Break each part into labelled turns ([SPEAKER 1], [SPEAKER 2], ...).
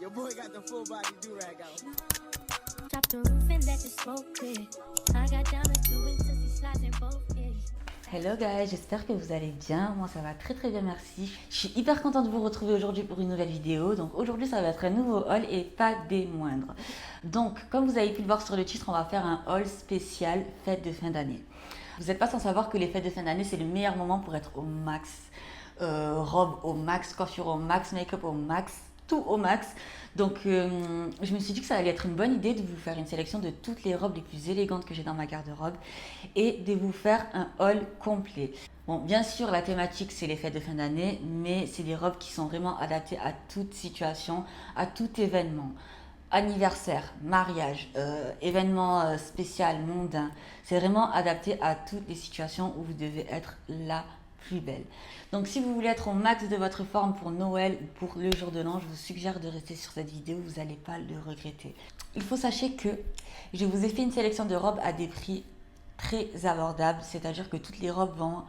[SPEAKER 1] Your boy got the full body do-rag out.
[SPEAKER 2] Drop the roof and let the smoke clear. I got diamonds doing sissy slides in both ears.
[SPEAKER 3] Hello guys, j'espère que vous allez bien, moi ça va très bien merci. Je suis hyper contente de vous retrouver aujourd'hui pour une nouvelle vidéo. Donc aujourd'hui ça va être un nouveau haul et pas des moindres. Donc comme vous avez pu le voir sur le titre, on va faire un haul spécial fête de fin d'année. Vous n'êtes pas sans savoir que les fêtes de fin d'année c'est le meilleur moment pour être au max. Robe au max, coiffure au max, make-up au max, tout au max. Donc je me suis dit que ça allait être une bonne idée de vous faire une sélection de toutes les robes les plus élégantes que j'ai dans ma garde-robe et de vous faire un haul complet. Bon, bien sûr la thématique c'est les fêtes de fin d'année, mais c'est des robes qui sont vraiment adaptées à toute situation, à tout événement. Anniversaire, mariage, événement spécial, mondain. C'est vraiment adapté à toutes les situations où vous devez être la plus belle. Donc si vous voulez être au max de votre forme pour Noël ou pour le jour de l'an, je vous suggère de rester sur cette vidéo, vous n'allez pas le regretter. Il faut sachez que je vous ai fait une sélection de robes à des prix très abordables, c'est-à-dire que toutes les robes vont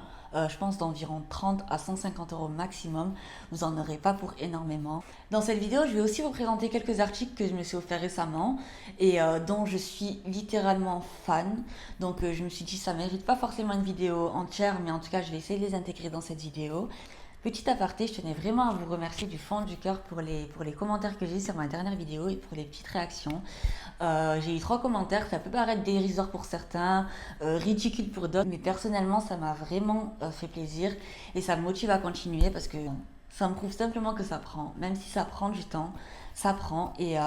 [SPEAKER 3] je pense d'environ 30 à 150 euros maximum. Vous n'en aurez pas pour énormément. Dans cette vidéo, je vais aussi vous présenter quelques articles que je me suis offert récemment et dont je suis littéralement fan. Donc je me suis dit ça mérite pas forcément une vidéo entière, mais en tout cas je vais essayer de les intégrer dans cette vidéo. Petit aparté, je tenais vraiment à vous remercier du fond du cœur pour les commentaires que j'ai eu sur ma dernière vidéo et pour les petites réactions. J'ai eu 3 commentaires, ça peut paraître dérisoire pour certains, ridicule pour d'autres, mais personnellement ça m'a vraiment fait plaisir et ça me motive à continuer parce que ça me prouve simplement que ça prend, même si ça prend du temps, ça prend et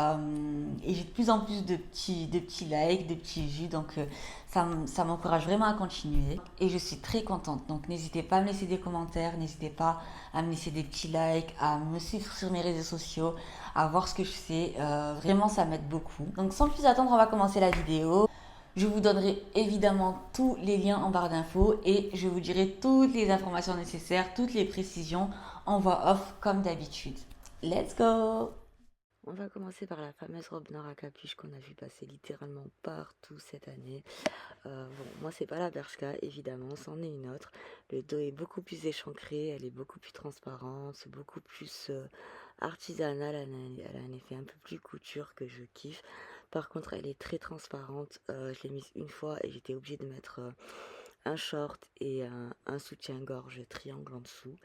[SPEAKER 3] j'ai de plus en plus de petits likes, de petits vues, donc ça m'encourage vraiment à continuer et je suis très contente. Donc n'hésitez pas à me laisser des commentaires, n'hésitez pas à me laisser des petits likes, à me suivre sur mes réseaux sociaux, à voir ce que je fais. Vraiment ça m'aide beaucoup. Donc sans plus attendre, on va commencer la vidéo. Je vous donnerai évidemment tous les liens en barre d'infos et je vous dirai toutes les informations nécessaires, toutes les précisions en voix off comme d'habitude. Let's go! On va commencer par la fameuse robe noire à capuche qu'on a vu passer littéralement partout cette année. Bon, moi c'est pas la Bershka évidemment, c'en est une autre. Le dos est beaucoup plus échancré, elle est beaucoup plus transparente, beaucoup plus artisanale, elle a un effet un peu plus couture que je kiffe. Par contre elle est très transparente, je l'ai mise une fois et j'étais obligée de mettre un short et un soutien-gorge triangle en dessous.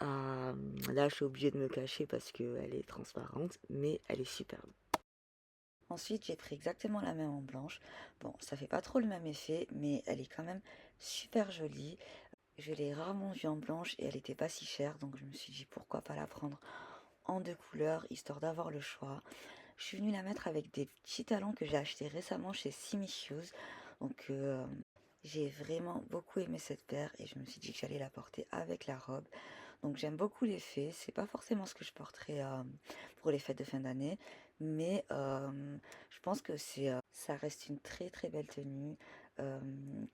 [SPEAKER 3] Là je suis obligée de me cacher parce qu'elle est transparente, mais elle est superbe. Ensuite, j'ai pris exactement la même en blanche. Bon, ça fait pas trop le même effet, mais elle est quand même super jolie. Je l'ai rarement vue en blanche et elle était pas si chère, donc je me suis dit pourquoi pas la prendre en 2 couleurs, histoire d'avoir le choix. Je suis venue la mettre avec des petits talons que j'ai achetés récemment chez Simi Shoes. Donc j'ai vraiment beaucoup aimé cette paire et je me suis dit que j'allais la porter avec la robe. Donc j'aime beaucoup l'effet, c'est pas forcément ce que je porterai pour les fêtes de fin d'année, mais je pense que ça reste une très belle tenue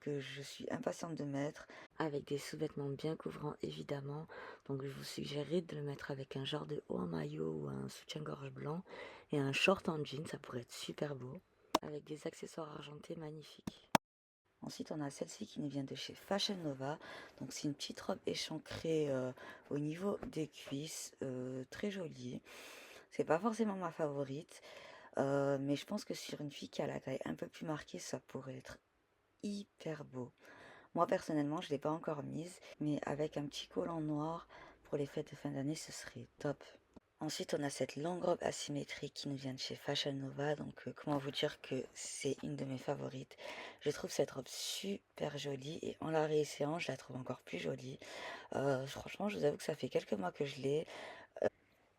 [SPEAKER 3] que je suis impatiente de mettre, avec des sous-vêtements bien couvrants évidemment. Donc je vous suggérerais de le mettre avec un genre de haut en maillot ou un soutien-gorge blanc et un short en jean, ça pourrait être super beau, avec des accessoires argentés magnifiques. Ensuite, on a celle-ci qui nous vient de chez Fashion Nova. Donc, c'est une petite robe échancrée au niveau des cuisses, très jolie. C'est pas forcément ma favorite, mais je pense que sur une fille qui a la taille un peu plus marquée, ça pourrait être hyper beau. Moi, personnellement, je l'ai pas encore mise, mais avec un petit collant noir pour les fêtes de fin d'année, ce serait top. Ensuite, on a cette longue robe asymétrique qui nous vient de chez Fashion Nova. Donc, comment vous dire que c'est une de mes favorites. Je trouve cette robe super jolie et en la réessayant, je la trouve encore plus jolie. Franchement, je vous avoue que ça fait quelques mois que je l'ai.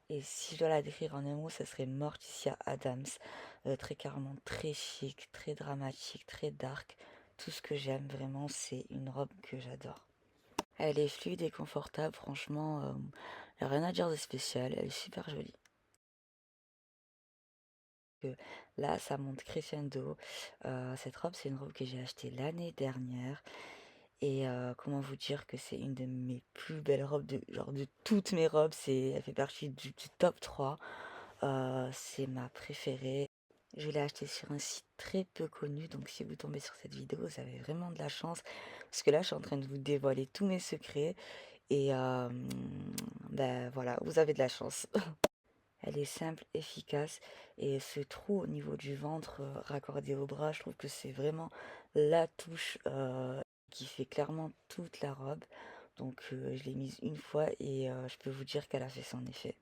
[SPEAKER 3] Et si je dois la décrire en un mot, ça serait Morticia Adams. Très carrément, très chic, très dramatique, très dark. Tout ce que j'aime vraiment, c'est une robe que j'adore. Elle est fluide et confortable, franchement, il n'y a rien à dire de spécial, elle est super jolie. Là, ça monte crescendo. Cette robe, c'est une robe que j'ai achetée l'année dernière. Et comment vous dire que c'est une de mes plus belles robes, de toutes mes robes, elle fait partie du top 3. C'est ma préférée. Je l'ai achetée sur un site très peu connu, donc si vous tombez sur cette vidéo, vous avez vraiment de la chance. Parce que là, je suis en train de vous dévoiler tous mes secrets. Et ben voilà, vous avez de la chance. Elle est simple, efficace et ce trou au niveau du ventre raccordé au bras, je trouve que c'est vraiment la touche qui fait clairement toute la robe. Donc je l'ai mise une fois et je peux vous dire qu'elle a fait son effet.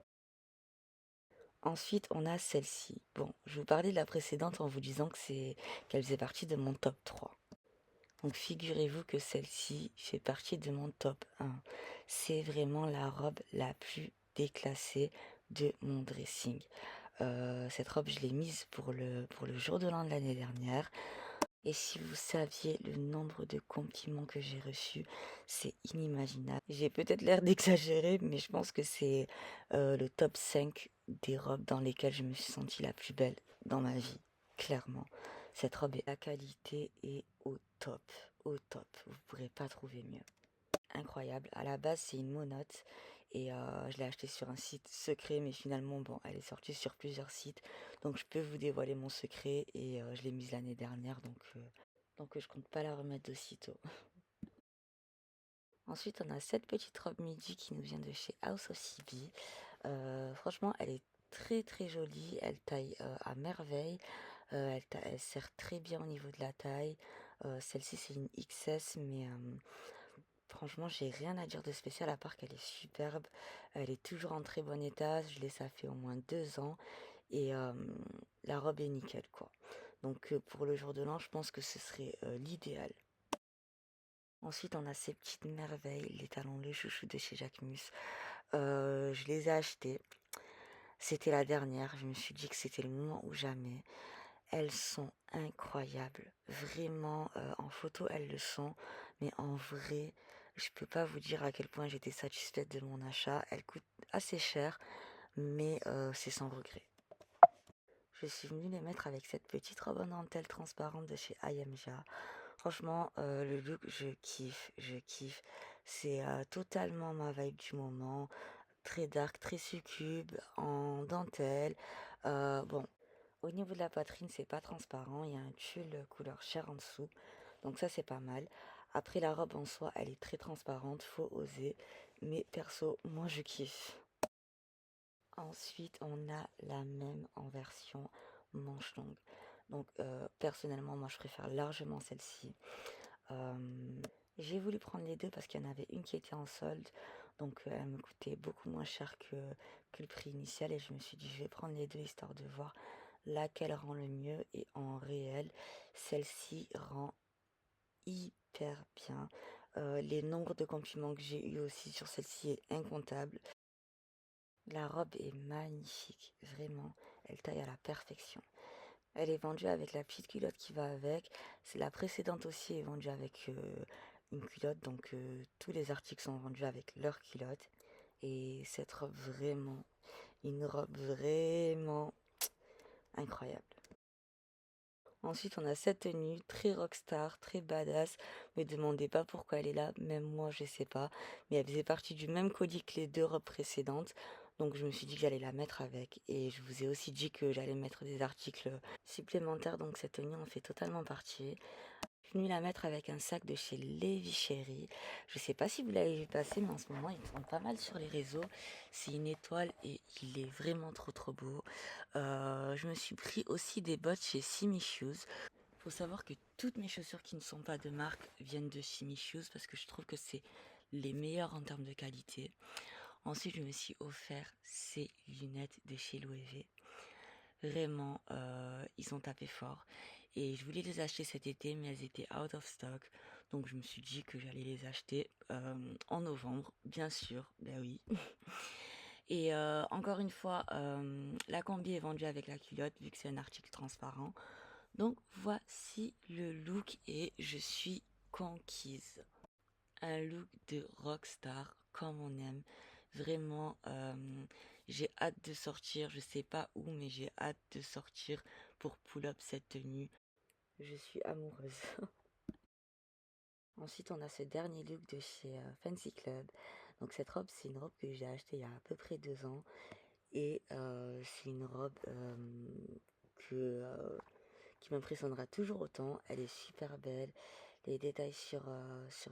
[SPEAKER 3] Ensuite, on a celle-ci. Bon, je vous parlais de la précédente en vous disant qu'elle faisait partie de mon top 3. Donc figurez-vous que celle-ci fait partie de mon top 1. C'est vraiment la robe la plus déclassée de mon dressing. Cette robe, je l'ai mise pour le jour de l'an de l'année dernière. Et si vous saviez le nombre de compliments que j'ai reçus, c'est inimaginable. J'ai peut-être l'air d'exagérer, mais je pense que c'est le top 5 des robes dans lesquelles je me suis sentie la plus belle dans ma vie, clairement. Cette robe est la qualité est au top, au top. Vous ne pourrez pas trouver mieux. Incroyable. À la base, c'est une monote et je l'ai achetée sur un site secret, mais finalement, bon, elle est sortie sur plusieurs sites. Donc, je peux vous dévoiler mon secret et je l'ai mise l'année dernière, donc je compte pas la remettre d'aussitôt. Ensuite, on a cette petite robe midi qui nous vient de chez House of CB. Franchement, elle est très très jolie. Elle taille à merveille. Elle sert très bien au niveau de la taille. Celle-ci, c'est une XS, mais franchement, j'ai rien à dire de spécial à part qu'elle est superbe. Elle est toujours en très bon état. Je l'ai, ça fait au moins 2 ans. Et la robe est nickel, quoi. Donc pour le jour de l'an, je pense que ce serait l'idéal. Ensuite, on a ces petites merveilles, les talons les chouchous de chez Jacquemus. Je les ai achetés. C'était la dernière. Je me suis dit que c'était le moment ou jamais. Elles sont incroyables. Vraiment, en photo, elles le sont. Mais en vrai, je peux pas vous dire à quel point j'étais satisfaite de mon achat. Elles coûtent assez cher, mais c'est sans regret. Je suis venue les mettre avec cette petite robe en dentelle transparente de chez IMJA. Franchement, le look, je kiffe, je kiffe. C'est totalement ma vibe du moment. Très dark, très succube, en dentelle. Bon, au niveau de la poitrine, c'est pas transparent. Il y a un tulle couleur chair en dessous. Donc ça, c'est pas mal. Après, la robe en soi, elle est très transparente. Faut oser. Mais perso, moi, je kiffe. Ensuite, on a la même en version manche longue. Donc, personnellement, moi, je préfère largement celle-ci. J'ai voulu prendre les deux parce qu'il y en avait une qui était en solde. Donc, elle me coûtait beaucoup moins cher que le prix initial. Et je me suis dit, je vais prendre les deux histoire de voir laquelle rend le mieux. Et en réel, celle-ci rend hyper bien. Les nombres de compliments que j'ai eu aussi sur celle-ci est incontable. La robe est magnifique, vraiment. Elle taille à la perfection. Elle est vendue avec la petite culotte qui va avec. C'est la précédente aussi est vendue avec une culotte. Donc tous les articles sont vendus avec leur culotte. Et cette robe vraiment, une robe vraiment incroyable. Ensuite, on a cette tenue très rockstar, très badass. Me demandez pas pourquoi elle est là, même moi je sais pas. Mais elle faisait partie du même colis que les deux robes précédentes. Donc je me suis dit que j'allais la mettre avec. Et je vous ai aussi dit que j'allais mettre des articles supplémentaires. Donc cette tenue en fait totalement partie. Je suis venue la mettre avec un sac de chez Levi Chéri. Je sais pas si vous l'avez vu passer, mais en ce moment il tourne pas mal sur les réseaux. C'est une étoile et il est vraiment trop trop beau. Je me suis pris aussi des bottes chez Simi Shoes. Faut savoir que toutes mes chaussures qui ne sont pas de marque viennent de Simi Shoes parce que je trouve que c'est les meilleures en termes de qualité. Ensuite, je me suis offert ces lunettes de chez Loewe. Vraiment, ils ont tapé fort. Et je voulais les acheter cet été, mais elles étaient out of stock. Donc je me suis dit que j'allais les acheter en novembre, bien sûr, ben oui. Et encore une fois, la combi est vendue avec la culotte, vu que c'est un article transparent. Donc voici le look et je suis conquise. Un look de rockstar comme on aime. Vraiment, j'ai hâte de sortir. Je sais pas où, mais j'ai hâte de sortir pour pull up cette tenue. Je suis amoureuse. Ensuite, on a ce dernier look de chez Fancy Club. Donc cette robe, c'est une robe que j'ai achetée il y a à peu près 2 ans. Et c'est une robe que, qui m'impressionnera toujours autant. Elle est super belle. Les détails sur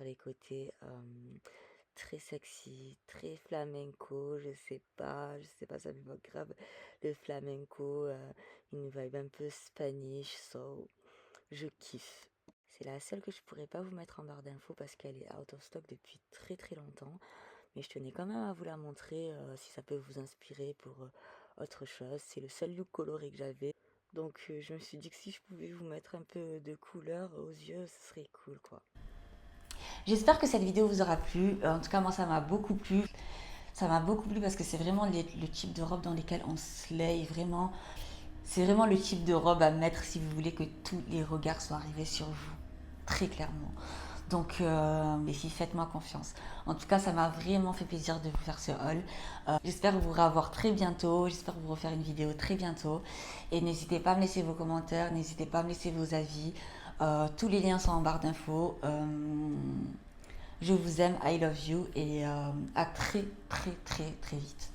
[SPEAKER 3] les côtés,
[SPEAKER 4] très sexy, très flamenco, je sais pas, ça m'évoque grave le flamenco, une vibe un peu Spanish, so je kiffe. C'est la seule que je pourrais pas vous mettre en barre d'infos parce qu'elle est out of stock depuis très très longtemps. Mais je tenais quand même à vous la montrer si ça peut vous inspirer pour autre chose. C'est le seul look coloré que j'avais. Donc je me suis dit que si je pouvais vous mettre un peu de couleur aux yeux, ce serait cool quoi.
[SPEAKER 3] J'espère que cette vidéo vous aura plu. En tout cas, moi, ça m'a beaucoup plu. Ça m'a beaucoup plu parce que c'est vraiment le type de robe dans lesquelles on slay vraiment. C'est vraiment le type de robe à mettre si vous voulez que tous les regards soient arrivés sur vous. Très clairement. Donc, les filles, faites-moi confiance. En tout cas, ça m'a vraiment fait plaisir de vous faire ce haul. J'espère vous revoir très bientôt. J'espère vous refaire une vidéo très bientôt. Et n'hésitez pas à me laisser vos commentaires. N'hésitez pas à me laisser vos avis. Tous les liens sont en barre d'infos. Je vous aime. I love you. Et à très, très, très, très vite.